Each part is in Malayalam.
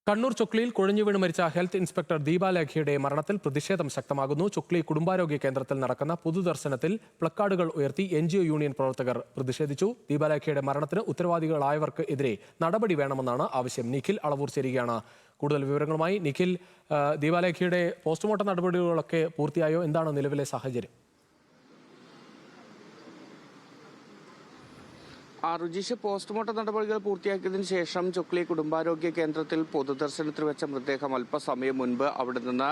കണ്ണൂർ ചൊക്ലിയിൽ കുഴഞ്ഞു വീണ് മരിച്ച ഹെൽത്ത് ഇൻസ്പെക്ടർ ദീപാലേഖയുടെ മരണത്തിൽ പ്രതിഷേധം ശക്തമാകുന്നു. ചൊക്ലി കുടുംബാരോഗ്യ കേന്ദ്രത്തിൽ നടക്കുന്ന പൊതുദർശനത്തിൽ പ്ലക്കാർഡുകൾ ഉയർത്തി NGO യൂണിയൻ പ്രവർത്തകർ പ്രതിഷേധിച്ചു. ദീപാലേഖയുടെ മരണത്തിന് ഉത്തരവാദികളായവർക്ക് എതിരെ നടപടി വേണമെന്നാണ് ആവശ്യം. നിഖിൽ അളവൂർ ചേരുകയാണ് കൂടുതൽ വിവരങ്ങളുമായി. നിഖിൽ, ദീപാലേഖയുടെ പോസ്റ്റ്മോർട്ടം നടപടികളൊക്കെ പൂർത്തിയായോ? എന്താണ് നിലവിലെ സാഹചര്യം? രുചിഷ്, പോസ്റ്റ്മോർട്ടം നടപടികൾ പൂർത്തിയാക്കിയതിനു ശേഷം ചൊക്ലി കുടുംബാരോഗ്യ കേന്ദ്രത്തിൽ പൊതുദർശനത്തിൽ വെച്ച മൃതദേഹം അല്പസമയം മുൻപ് അവിടെ നിന്ന്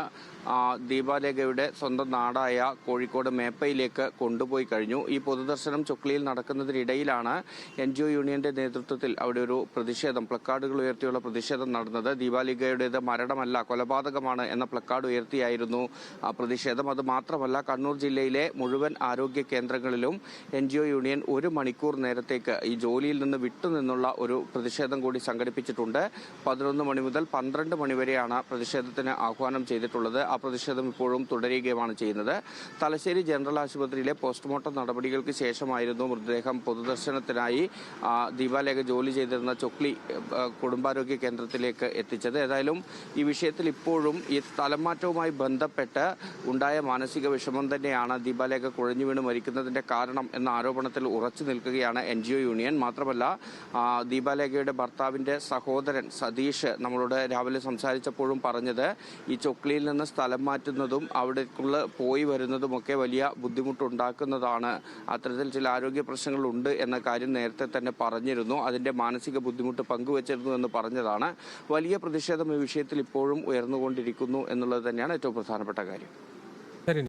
ദീപാലേഖയുടെ സ്വന്തം നാടായ കോഴിക്കോട് മേപ്പയിലേക്ക് കൊണ്ടുപോയി കഴിഞ്ഞു. ഈ പൊതുദർശനം ചൊക്ലിയിൽ നടക്കുന്നതിനിടയിലാണ് NGO യൂണിയന്റെ നേതൃത്വത്തിൽ അവിടെ ഒരു പ്രതിഷേധം, പ്ലക്കാർഡുകൾ ഉയർത്തിയുള്ള പ്രതിഷേധം നടന്നത്. ദീപാലേഖയുടേത് മരണമല്ല, കൊലപാതകമാണ് എന്ന പ്ലക്കാർഡ് ഉയർത്തിയായിരുന്നു പ്രതിഷേധം. അത് മാത്രമല്ല, കണ്ണൂർ ജില്ലയിലെ മുഴുവൻ ആരോഗ്യ കേന്ദ്രങ്ങളിലും NGO യൂണിയൻ 1 മണിക്കൂർ നേരത്തേക്ക് ഈ ജോലിയിൽ നിന്ന് വിട്ടുനിന്നുള്ള ഒരു പ്രതിഷേധം കൂടി സംഘടിപ്പിച്ചിട്ടുണ്ട്. 11 മണി മുതൽ 12 മണി വരെയാണ് പ്രതിഷേധത്തിന് ആഹ്വാനം ചെയ്തിട്ടുള്ളത്. ആ പ്രതിഷേധം ഇപ്പോഴും തുടരുകയാണ് ചെയ്യുന്നത്. തലശ്ശേരി ജനറൽ ആശുപത്രിയിലെ പോസ്റ്റ്മോർട്ടം നടപടികൾക്ക് ശേഷമായിരുന്നു മൃതദേഹം പൊതുദർശനത്തിനായി ദീപാലേഖ ജോലി ചെയ്തിരുന്ന ചൊക്ലി കുടുംബാരോഗ്യ കേന്ദ്രത്തിലേക്ക് എത്തിച്ചത്. ഏതായാലും ഈ വിഷയത്തിൽ ഇപ്പോഴും ഈ സ്ഥലംമാറ്റവുമായി ബന്ധപ്പെട്ട് ഉണ്ടായ മാനസിക വിഷമം തന്നെയാണ് ദീപാലേഖ കുഴഞ്ഞു വീണ് മരിക്കുന്നതിന്റെ കാരണം എന്ന ആരോപണത്തിൽ ഉറച്ചു നിൽക്കുകയാണ് NGO യൂണിയൻ. മാത്രമല്ല, ദീപാലേഖയുടെ ഭർത്താവിന്റെ സഹോദരൻ സതീഷ് നമ്മളോട് രാവിലെ സംസാരിച്ചപ്പോഴും പറഞ്ഞത് ഈ ചൊക്ലിയിൽ നിന്ന് സ്ഥലം മാറ്റുന്നതും അവിടേക്കുള്ള പോയി വരുന്നതുമൊക്കെ വലിയ ബുദ്ധിമുട്ടുണ്ടാക്കുന്നതാണ്. അത്തരത്തിൽ ചില ആരോഗ്യ പ്രശ്നങ്ങളുണ്ട് എന്ന കാര്യം നേരത്തെ തന്നെ പറഞ്ഞിരുന്നു. അതിന്റെ മാനസിക ബുദ്ധിമുട്ട് പങ്കുവച്ചിരുന്നു എന്ന് പറഞ്ഞതാണ്. വലിയ പ്രതിഷേധം ഈ വിഷയത്തിൽ ഇപ്പോഴും ഉയർന്നുകൊണ്ടിരിക്കുന്നു എന്നുള്ളത് തന്നെയാണ് ഏറ്റവും പ്രധാനപ്പെട്ട കാര്യം.